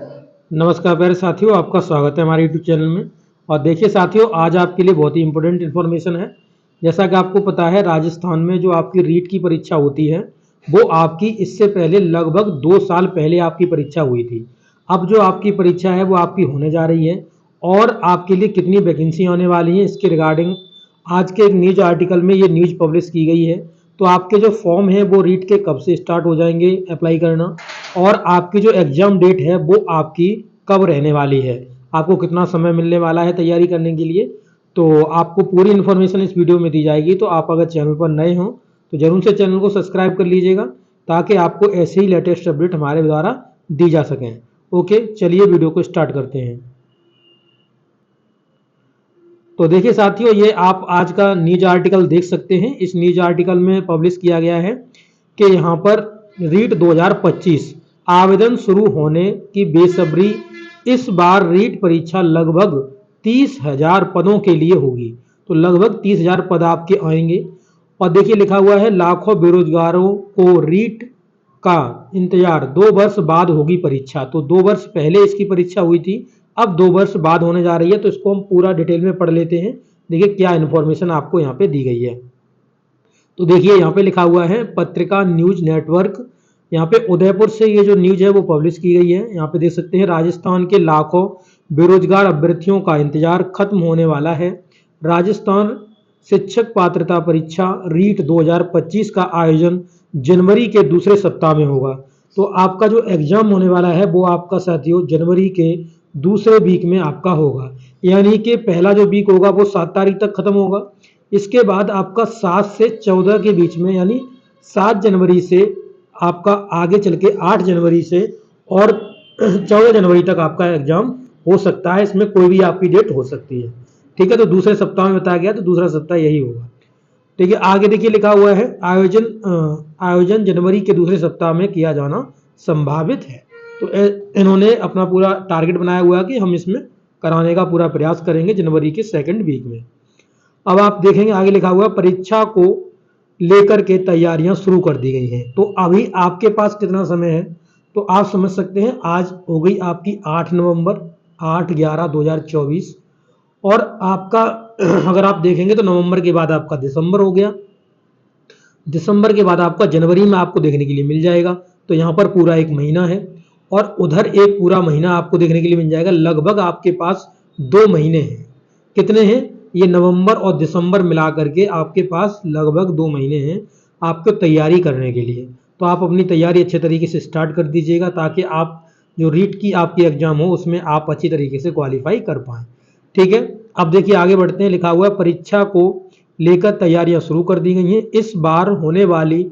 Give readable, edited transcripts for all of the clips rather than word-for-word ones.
नमस्कार प्यारे साथियों, आपका स्वागत है हमारे यूट्यूब चैनल में। और देखिए साथियों, आज आपके लिए बहुत ही इंपॉर्टेंट इन्फॉर्मेशन है। जैसा कि आपको पता है, राजस्थान में जो आपकी रीट की परीक्षा होती है वो आपकी इससे पहले लगभग 2 साल पहले आपकी परीक्षा हुई थी। अब जो आपकी परीक्षा है वो आपकी होने जा रही है और आपके लिए कितनी वैकेंसी आने वाली है इसके रिगार्डिंग आज के एक न्यूज आर्टिकल में ये न्यूज पब्लिश की गई है। तो आपके जो फॉर्म है वो रीट के कब से स्टार्ट हो जाएंगे अप्लाई करना, और आपकी जो एग्जाम डेट है वो आपकी कब रहने वाली है, आपको कितना समय मिलने वाला है तैयारी करने के लिए। तो आपको पूरी इन्फॉर्मेशन इस वीडियो में दी जाएगी। तो आप अगर चैनल पर नए हो तो जरूर से चैनल को सब्सक्राइब कर लीजिएगा ताकि आपको ऐसे ही लेटेस्ट अपडेट हमारे द्वारा दी जा सकें। ओके, चलिए वीडियो को स्टार्ट करते हैं। तो देखिए साथियों, ये आप आज का न्यूज आर्टिकल देख सकते हैं। इस न्यूज आर्टिकल में पब्लिश किया गया है कि यहाँ पर रीट 2025 आवेदन शुरू होने की बेसब्री। इस बार रीट परीक्षा लगभग 30,000 पदों के लिए होगी। तो लगभग 30,000 पद आपके आएंगे। और देखिए लिखा हुआ है, लाखों बेरोजगारों को रीट का इंतजार, 2 वर्ष बाद होगी परीक्षा। तो 2 वर्ष पहले इसकी परीक्षा हुई थी, अब 2 वर्ष बाद होने जा रही है। तो इसको हम पूरा डिटेल में पढ़ लेते हैं। देखिए क्या इन्फॉर्मेशन आपको यहाँ पे दी गई है। तो देखिए यहाँ पे लिखा हुआ है, पत्रिका न्यूज नेटवर्क, यहाँ पे उदयपुर से ये जो न्यूज है वो पब्लिश की गई है। यहाँ पे देख सकते हैं, राजस्थान के लाखों बेरोजगार अभ्यर्थियों का इंतजार खत्म होने वाला है। राजस्थान शिक्षक पात्रता परीक्षा रीट 2025 का आयोजन जनवरी के दूसरे सप्ताह में होगा। तो आपका जो एग्जाम होने वाला है वो आपका साथियों जनवरी के दूसरे वीक में आपका होगा। यानी कि पहला जो वीक होगा वो 7 तारीख तक खत्म होगा। इसके बाद आपका 7 से 14 के बीच में, यानी 7 जनवरी से आपका आगे चल के 8 जनवरी से और 14 जनवरी तक आपका एग्जाम हो सकता है। इसमें कोई भी आपकी डेट हो सकती है। ठीक है, तो दूसरे सप्ताह में बताया गया, तो दूसरा सप्ताह यही होगा। ठीक है, आगे देखिए लिखा हुआ है, आयोजन जनवरी के दूसरे सप्ताह में किया जाना संभावित है। तो इन्होंने अपना पूरा टारगेट बनाया हुआ है कि हम इसमें कराने का पूरा प्रयास करेंगे जनवरी के सेकंड वीक में। अब आप देखेंगे आगे लिखा हुआ, परीक्षा को लेकर के तैयारियां शुरू कर दी गई हैं। तो अभी आपके पास कितना समय है, तो आप समझ सकते हैं आज हो गई आपकी 8 नवंबर, 8/11/2024। और आपका अगर आप देखेंगे तो नवंबर के बाद आपका दिसंबर हो गया, दिसंबर के बाद आपका जनवरी में आपको देखने के लिए मिल जाएगा। तो यहाँ पर पूरा 1 महीना है और उधर एक पूरा महीना आपको देखने के लिए मिल जाएगा। लगभग आपके पास 2 महीने हैं। कितने हैं, ये नवंबर और दिसंबर मिला करके आपके पास लगभग 2 महीने हैं आपको तैयारी करने के लिए। तो आप अपनी तैयारी अच्छे तरीके से स्टार्ट कर दीजिएगा ताकि आप जो रीट की आपकी एग्जाम हो उसमें आप अच्छी तरीके से क्वालिफाई कर पाएँ। ठीक है, अब देखिए आगे बढ़ते हैं। लिखा हुआ है, परीक्षा को लेकर तैयारियां शुरू कर दी गई हैं। इस बार होने वाली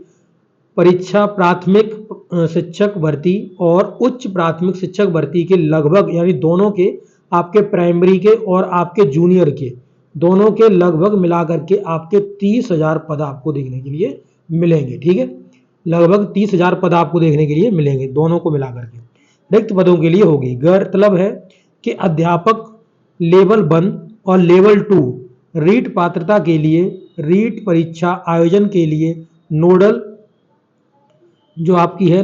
परीक्षा प्राथमिक शिक्षक भर्ती और उच्च प्राथमिक शिक्षक भर्ती के लगभग, यानी दोनों के, आपके प्राइमरी के और आपके जूनियर के, दोनों के लगभग मिलाकर के आपके 30,000 पद आपको देखने के लिए मिलेंगे। ठीक है, लगभग 30,000 पद आपको देखने के लिए मिलेंगे, दोनों को मिलाकर के रिक्त पदों के लिए होगी। गौरतलब है कि अध्यापक लेवल 1 और लेवल 2 रीट पात्रता के लिए रीट परीक्षा आयोजन के लिए नोडल जो आपकी है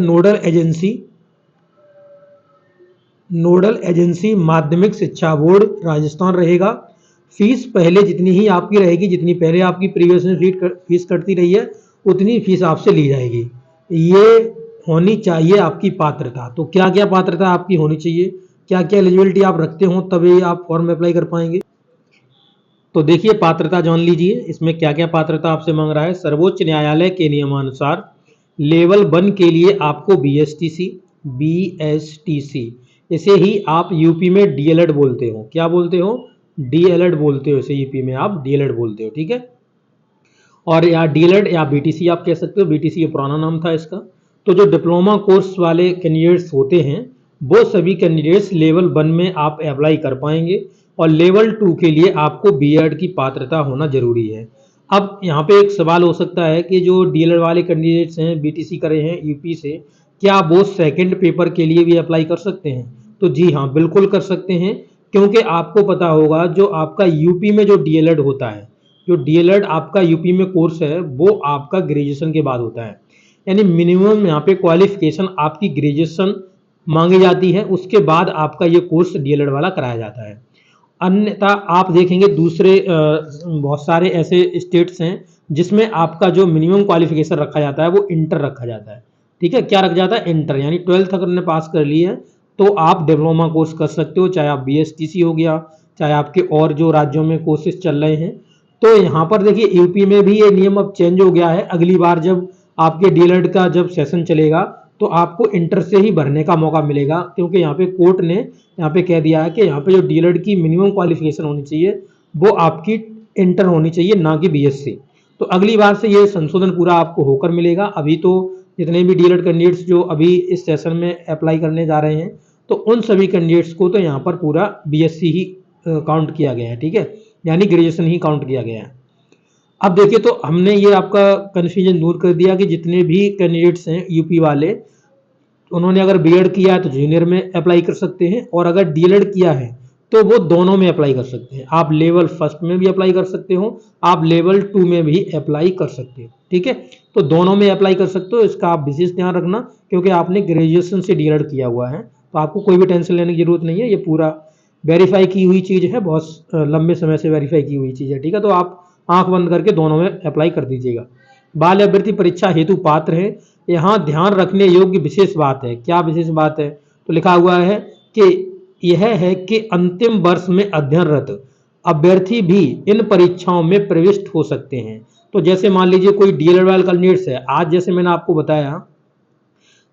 नोडल एजेंसी माध्यमिक शिक्षा बोर्ड राजस्थान रहेगा। फीस पहले जितनी ही आपकी रहेगी, जितनी पहले आपकी प्रीवियस रीट फीस कटती रही है उतनी फीस आपसे ली जाएगी। ये होनी चाहिए आपकी पात्रता। तो क्या क्या पात्रता आपकी होनी चाहिए, क्या क्या एलिजिबिलिटी आप रखते हो तभी आप फॉर्म अप्लाई कर पाएंगे। तो देखिए पात्रता जान लीजिए, इसमें क्या क्या पात्रता आपसे मांग रहा है। सर्वोच्च न्यायालय के नियमानुसार लेवल 1 के लिए आपको बीएसटीसी, इसे ही आप यूपी में डीएलएड बोलते हो। क्या बोलते हो, डीएलएड बोलते हो, इसे यूपी में आप डीएलएड बोलते हो। ठीक है, और या डीएलएड या बीटीसी आप कह सकते हो, बीटीसी ये पुराना नाम था इसका। तो जो डिप्लोमा कोर्स वाले कैंडिडेट्स होते हैं वो सभी कैंडिडेट्स लेवल 1 में आप अप्लाई कर पाएंगे और लेवल 2 के लिए आपको बीएड की पात्रता होना जरूरी है। अब यहाँ पे एक सवाल हो सकता है कि जो डीएलएड वाले कैंडिडेट्स हैं, बीटीसी करे हैं यूपी से, क्या वो सेकंड पेपर के लिए भी अप्लाई कर सकते हैं। तो जी हाँ, बिल्कुल कर सकते हैं, क्योंकि आपको पता होगा जो आपका यूपी में जो डीएलएड होता है, जो डीएलएड आपका यूपी में कोर्स है वो आपका ग्रेजुएशन के बाद होता है। यानी मिनिमम यहाँ पे क्वालिफिकेशन आपकी ग्रेजुएशन मांगी जाती है, उसके बाद आपका ये कोर्स डीएलएड वाला कराया जाता है। अन्यथा आप देखेंगे दूसरे बहुत सारे ऐसे स्टेट्स हैं जिसमें आपका जो मिनिमम क्वालिफिकेशन रखा जाता है वो इंटर रखा जाता है। ठीक है, क्या रखा जाता है? इंटर, यानी 12th अगर ने पास कर ली है तो आप डिप्लोमा कोर्स कर सकते हो, चाहे आप बीएसटीसी हो गया, चाहे आपके और जो राज्यों में कोर्सेज चल रहे हैं। तो यहाँ पर देखिए यूपी में भी ये नियम अब चेंज हो गया है। अगली बार जब आपके डीएलएड का जब सेशन चलेगा तो आपको इंटर से ही भरने का मौका मिलेगा, क्योंकि यहाँ पे कोर्ट ने यहाँ पे कह दिया है कि यहाँ पे जो डीएलएड की मिनिमम क्वालिफिकेशन होनी चाहिए वो आपकी इंटर होनी चाहिए, ना कि बीएससी। तो अगली बार से ये संशोधन पूरा आपको होकर मिलेगा। अभी तो जितने भी डीएलएड कैंडिडेट्स जो अभी इस सेशन में अप्लाई करने जा रहे हैं तो उन सभी कैंडिडेट्स को तो यहाँ पर पूरा बीएससी ही काउंट किया गया है। ठीक है, यानी ग्रेजुएशन ही काउंट किया गया है। अब देखिए, तो हमने ये आपका कन्फ्यूजन दूर कर दिया कि जितने भी कैंडिडेट्स हैं यूपी वाले, उन्होंने अगर बीएड किया है तो जूनियर में अप्लाई कर सकते हैं, और अगर डीएलएड किया है तो वो दोनों में अप्लाई कर सकते हैं। आप लेवल फर्स्ट में भी अप्लाई कर सकते हो, आप लेवल 2 में भी अप्लाई कर सकते हो। ठीक है, तो दोनों में अप्लाई कर सकते हो, इसका आप विशेष ध्यान रखना, क्योंकि आपने ग्रेजुएशन से डीएलएड किया हुआ है तो आपको कोई भी टेंशन लेने की जरूरत नहीं है। ये पूरा वेरीफाई की हुई चीज़ है, बहुत लंबे समय से वेरीफाई की हुई चीज़ है। ठीक है, तो आप आंख बंद करके दोनों में अप्लाई कर दीजिएगा। बाल अभ्यर्थी परीक्षा हेतु पात्र है, यहाँ ध्यान रखने योग्य विशेष बात है। क्या विशेष बात है? तो लिखा हुआ है कि यह है कि अंतिम वर्ष में अध्ययनरत अभ्यर्थी भी इन परीक्षाओं में प्रविष्ट हो सकते हैं। तो जैसे मान लीजिए कोई डीएलएड वाले कैंडिडेट्स है, आज जैसे मैंने आपको बताया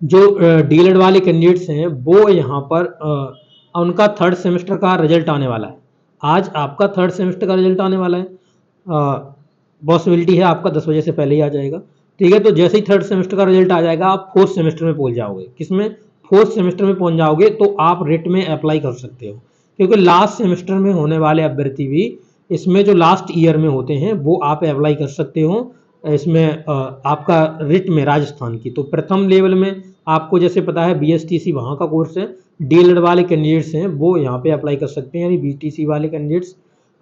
जो डीएलएड वाले कैंडिडेट्स हैं वो यहाँ पर उनका थर्ड सेमेस्टर का रिजल्ट आने वाला है। आज आपका थर्ड सेमेस्टर का रिजल्ट आने वाला है, पॉसिबिलिटी है आपका 10 बजे से पहले ही आ जाएगा। ठीक है, तो जैसे ही थर्ड सेमेस्टर का रिजल्ट आ जाएगा आप फोर्थ सेमेस्टर में पहुंच जाओगे। किसमें? फोर्थ सेमेस्टर में पहुंच जाओगे तो आप रिट में अप्लाई कर सकते हो, क्योंकि लास्ट सेमेस्टर में होने वाले अभ्यर्थी भी इसमें जो लास्ट ईयर में होते हैं वो आप अप्लाई कर सकते हो। इसमें आपका रिट में राजस्थान की, तो प्रथम लेवल में आपको जैसे पता है बीएसटीसी वहाँ का कोर्स है, डीएलएड वाले कैंडिडेट्स हैं वो यहाँ पे अप्लाई कर सकते हैं, यानी बीटीसी वाले कैंडिडेट्स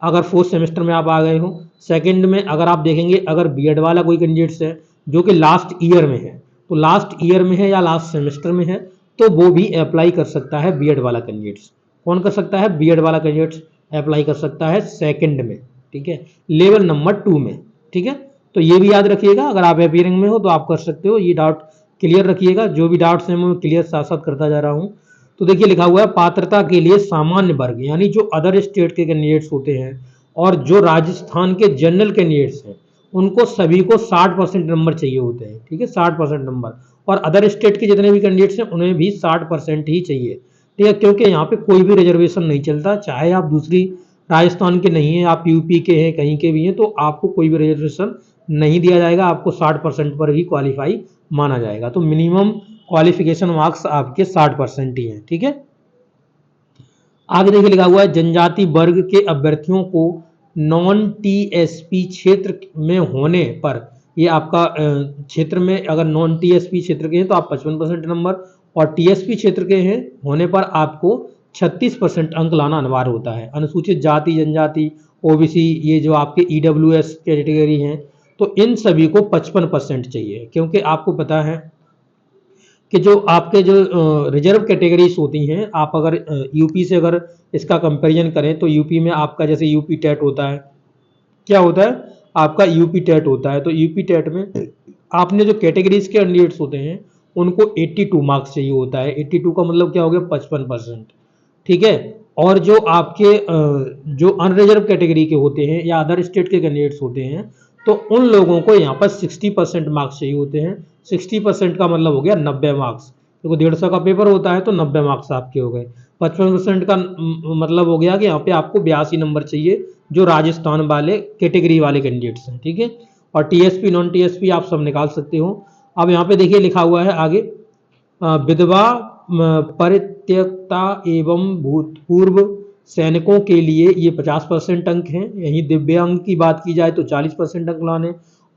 अगर फोर्थ सेमेस्टर में आप आ गए हो। सेकंड में अगर आप देखेंगे, अगर बीएड वाला कोई कैंडिडेट्स है जो कि लास्ट ईयर में है, तो लास्ट ईयर में है या लास्ट सेमेस्टर में है तो वो भी अप्लाई कर सकता है बीएड वाला कैंडिडेट्स। कौन कर सकता है? बीएड वाला कैंडिडेट्स अप्लाई कर सकता है सेकंड में। ठीक है, लेवल नंबर 2 में। ठीक है, तो ये भी याद रखिएगा, अगर आप अपियरिंग में हो तो आप कर सकते हो। ये डाउट क्लियर रखिएगा, जो भी डाउट्स हैं मैं क्लियर साथ साथ करता जा रहा हूँ। तो देखिए लिखा हुआ है पात्रता के लिए सामान्य वर्ग, यानी जो अदर स्टेट के कैंडिडेट्स होते हैं और जो राजस्थान के जनरल कैंडिडेट्स हैं उनको सभी को 60% नंबर चाहिए होते हैं। ठीक है, 60% नंबर, और अदर स्टेट के जितने भी कैंडिडेट्स हैं उन्हें भी 60% ही चाहिए। ठीक है, क्योंकि यहाँ पे कोई भी रिजर्वेशन नहीं चलता, चाहे आप दूसरी राजस्थान के नहीं हैं, आप यूपी के हैं, कहीं के भी हैं, तो आपको कोई भी रिजर्वेशन नहीं दिया जाएगा, आपको 60% पर ही क्वालिफाई माना जाएगा। तो मिनिमम क्वालिफिकेशन मार्क्स आपके 60% ही हैं। ठीक है, आगे देखिए लिखा हुआ है जनजाति वर्ग के अभ्यर्थियों को नॉन टीएसपी क्षेत्र में होने पर, ये आपका क्षेत्र में अगर नॉन टीएसपी क्षेत्र के हैं तो आप 55% नंबर, और टीएसपी क्षेत्र के हैं होने पर आपको 36% अंक लाना अनिवार्य होता है। अनुसूचित जाति जनजाति ओबीसी, ये जो आपके ईडब्ल्यूएस कैटेगरी हैं, तो इन सभी को 55% चाहिए, क्योंकि आपको पता है कि जो आपके जो रिजर्व कैटेगरीज होती हैं, आप अगर यूपी से अगर इसका कंपैरिजन करें तो यूपी में आपका जैसे यूपी टेट होता है, क्या होता है? आपका यूपी टेट होता है। तो यूपी टेट में आपने जो कैटेगरीज के कैंडिडेट्स होते हैं उनको 82 मार्क्स चाहिए होता है। 82 का मतलब क्या हो गया? 55%। ठीक है, और जो आपके जो अनरिजर्व कैटेगरी के होते हैं या अदर स्टेट के कैंडिडेट्स होते हैं तो उन लोगों को यहाँ पर 60% मार्क्स चाहिए होते हैं। 60% का मतलब हो गया 90 मार्क्स, देखो 150 का पेपर होता है तो 90 मार्क्स आपके हो गए। 55% का मतलब हो गया कि यहाँ पे आपको 82 नंबर चाहिए, जो राजस्थान वाले कैटेगरी वाले कैंडिडेट्स हैं। ठीक है, और टीएसपी नॉन टीएसपी आप सब निकाल सकते हो। अब यहाँ पे देखिए लिखा हुआ है आगे, विधवा परित्यक्ता एवं भूतपूर्व सैनिकों के लिए ये 50% अंक हैं। यहीं दिव्यांग की बात की जाए तो 40% अंक लाने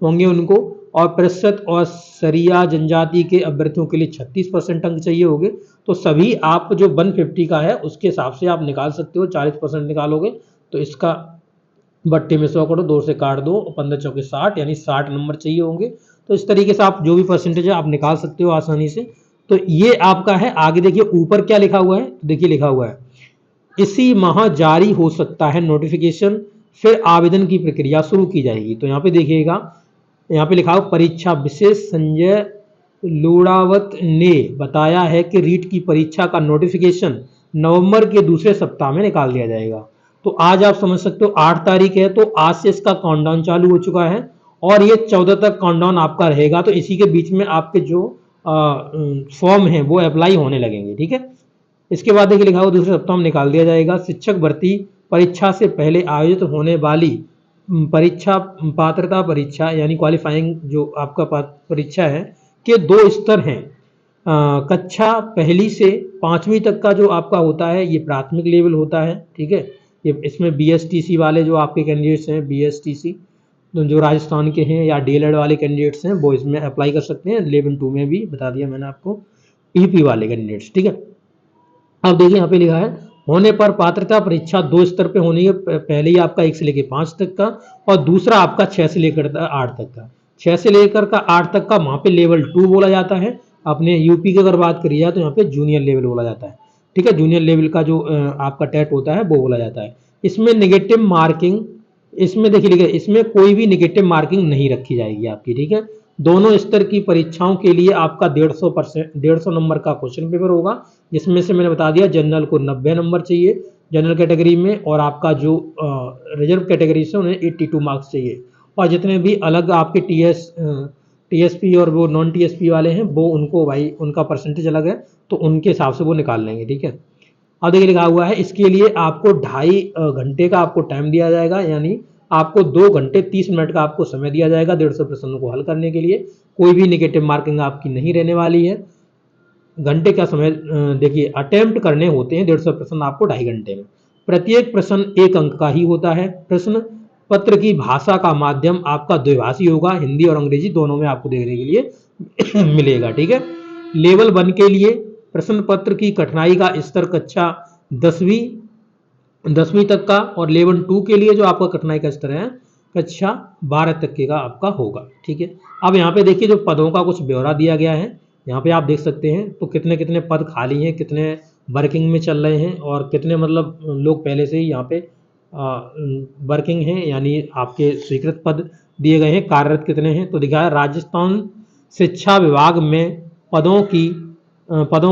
होंगे उनको, और प्रतिशत और सरिया जनजाति के अभ्यर्थियों के लिए 36% अंक चाहिए होंगे। तो सभी आप जो 150 का है उसके हिसाब से आप निकाल सकते हो। 40% निकालोगे तो इसका बट्टे में 100 करो, 2 से काट दो, 15 चौके 60, यानी 60 नंबर चाहिए होंगे। तो इस तरीके से आप जो भी परसेंटेज है आप निकाल सकते हो आसानी से। तो ये आपका है। आगे देखिए ऊपर क्या लिखा हुआ है, तो देखिए लिखा हुआ है इसी माह जारी हो सकता है नोटिफिकेशन, फिर आवेदन की प्रक्रिया शुरू की जाएगी। तो यहाँ पे देखिएगा, यहाँ पे लिखा हुआ परीक्षा विशेष संजय लूणावत ने बताया है कि रीट की परीक्षा का नोटिफिकेशन नवंबर के दूसरे सप्ताह में निकाल दिया जाएगा। तो आज आप समझ सकते हो 8 तारीख है, तो आज से इसका काउंटडाउन चालू हो चुका है और ये 14 तक काउंटडाउन आपका रहेगा। तो इसी के बीच में आपके जो फॉर्म है वो अप्लाई होने लगेंगे, ठीक है। इसके बाद देखिए लिखा हुआ दूसरे सप्ताह में निकाल दिया जाएगा। शिक्षक भर्ती परीक्षा से पहले आयोजित होने वाली परीक्षा पात्रता परीक्षा यानी क्वालिफाइंग जो आपका परीक्षा है के 2 स्तर हैं। कक्षा पहली से 5वीं तक का जो आपका होता है ये प्राथमिक लेवल होता है, ठीक है। ये इसमें BSTC वाले जो आपके कैंडिडेट्स हैं, BSTC जो राजस्थान के हैं या DLED वाले कैंडिडेट्स हैं वो इसमें अप्लाई कर सकते हैं। लेवल 2 में भी बता दिया मैंने आपको, EP वाले कैंडिडेट्स, ठीक है। अब देखिए यहाँ पे लिखा है होने पर पात्रता परीक्षा 2 स्तर पे होनी है। पहले ही आपका 1 से लेकर 5 तक का और दूसरा आपका 6 से लेकर 8 तक का। 6 से लेकर का 8 तक का वहाँ पे लेवल 2 बोला जाता है। अपने यूपी की अगर बात करी जाए तो यहाँ पे जूनियर लेवल बोला जाता है, ठीक है। जूनियर लेवल का जो आपका टेट होता है वो बोला जाता है। इसमें नेगेटिव मार्किंग, इसमें देखिए लिखा इसमें कोई भी नेगेटिव मार्किंग नहीं रखी जाएगी आपकी, ठीक है। दोनों स्तर की परीक्षाओं के लिए आपका 150 नंबर का क्वेश्चन पेपर होगा, जिसमें से मैंने बता दिया जनरल को 90 नंबर चाहिए जनरल कैटेगरी में, और आपका जो रिजर्व कैटेगरी से उन्हें 82 मार्क्स चाहिए। और जितने भी अलग आपके TSP और वो नॉन TSP वाले हैं वो उनको भाई उनका परसेंटेज अलग है, तो उनके हिसाब से वो निकाल लेंगे, ठीक है। अब देखिए लिखा हुआ है इसके लिए आपको 2.5 घंटे का आपको टाइम दिया जाएगा, यानी आपको 2 घंटे 30 मिनट का आपको समय दिया जाएगा 150 प्रश्नों को हल करने के लिए। कोई भी नेगेटिव मार्किंग आपकी नहीं रहने वाली है। घंटे का समय देखिए अटेम्प्ट करने होते हैं 150 प्रश्न आपको 2.5 घंटे में। प्रत्येक प्रश्न 1 अंक का ही होता है। प्रश्न पत्र की भाषा का माध्यम आपका द्विभाषी होगा, हिंदी और अंग्रेजी दोनों में आपको देखने के लिए मिलेगा, ठीक है। लेवल 1 के लिए प्रश्न पत्र की कठिनाई का स्तर कक्षा 10वीं तक का, और लेवल 2 के लिए जो आपका कठिनाई का स्तर है कक्षा 12 तक के का आपका होगा, ठीक है। अब यहाँ पे देखिए जो पदों का कुछ ब्यौरा दिया गया है, यहाँ पे आप देख सकते हैं। तो कितने कितने पद खाली हैं, कितने वर्किंग में चल रहे हैं, और कितने मतलब लोग पहले से ही यहाँ पे वर्किंग हैं, यानी आपके स्वीकृत पद दिए गए हैं। कार्यरत कितने हैं तो दिखा है राजस्थान शिक्षा विभाग में पदों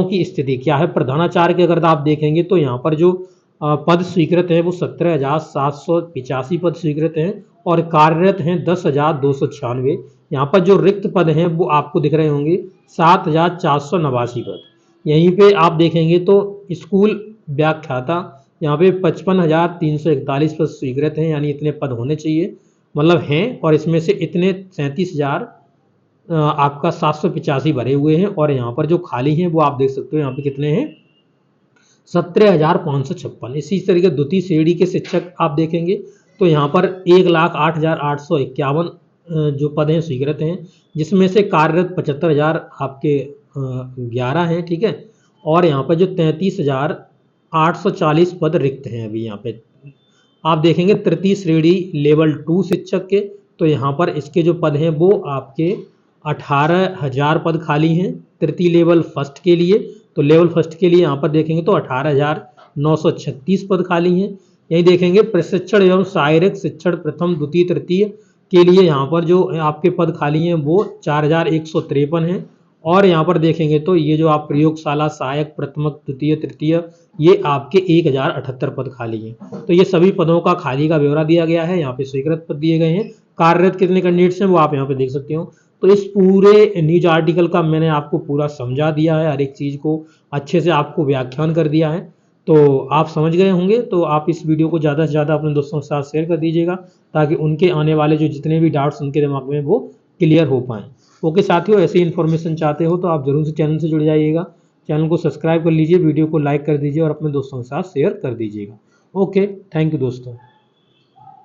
की स्थिति क्या है। प्रधानाचार्य की अगर आप देखेंगे तो यहाँ पर जो पद स्वीकृत है वो 17,785 पद स्वीकृत हैं, और कार्यरत हैं 10,296। यहाँ पर जो रिक्त पद हैं वो आपको दिख रहे होंगे 7,489 पद। यहीं पे आप देखेंगे तो स्कूल व्याख्याता यहाँ पे 55,341 पद स्वीकृत हैं, यानी इतने पद होने चाहिए मतलब हैं, और इसमें से इतने 37,000 आपका 785 भरे हुए हैं। और यहाँ पर जो खाली हैं वो आप देख सकते हो यहाँ पे कितने हैं 17,556। इसी तरीके द्वितीय श्रेणी के शिक्षक आप देखेंगे तो यहाँ पर 1,08,851 जो पद हैं स्वीकृत हैं, जिसमें से कार्यरत 75,000 आपके 11 हैं, ठीक है। और यहाँ पर जो 33,840 पद रिक्त हैं अभी यहाँ पे आप देखेंगे। तृतीय श्रेणी लेवल 2 शिक्षक के, तो यहाँ पर इसके जो पद हैं वो आपके 18,000 पद खाली हैं तृतीय लेवल फर्स्ट के लिए। तो लेवल फर्स्ट के लिए यहाँ पर देखेंगे तो 18,936 पद खाली हैं। यही देखेंगे प्रशिक्षण एवं सहायक शिक्षण प्रथम द्वितीय तृतीय के लिए यहाँ पर जो आपके पद खाली हैं वो 4,153 हैं। और यहाँ पर देखेंगे तो ये जो आप प्रयोगशाला सहायक प्रथमक द्वितीय तृतीय ये आपके 1,078 पद खाली हैं। तो ये सभी पदों का खाली का ब्यौरा दिया गया है। यहाँ पे स्वीकृत पद दिए गए हैं, कार्यरत कितने कैंडिडेट्स हैं वो आप यहाँ पे देख सकते हो। तो इस पूरे न्यूज आर्टिकल का मैंने आपको पूरा समझा दिया है, हर एक चीज़ को अच्छे से आपको व्याख्यान कर दिया है, तो आप समझ गए होंगे। तो आप इस वीडियो को ज़्यादा से ज़्यादा अपने दोस्तों के साथ शेयर कर दीजिएगा, ताकि उनके आने वाले जो जितने भी डाउट्स उनके दिमाग में वो क्लियर हो पाएँ। ओके साथियों, ऐसी इन्फॉर्मेशन चाहते हो तो आप ज़रूर से चैनल से जुड़ जाइएगा। चैनल को सब्सक्राइब कर लीजिए, वीडियो को लाइक कर दीजिए और अपने दोस्तों के साथ शेयर कर दीजिएगा। ओके, थैंक यू दोस्तों।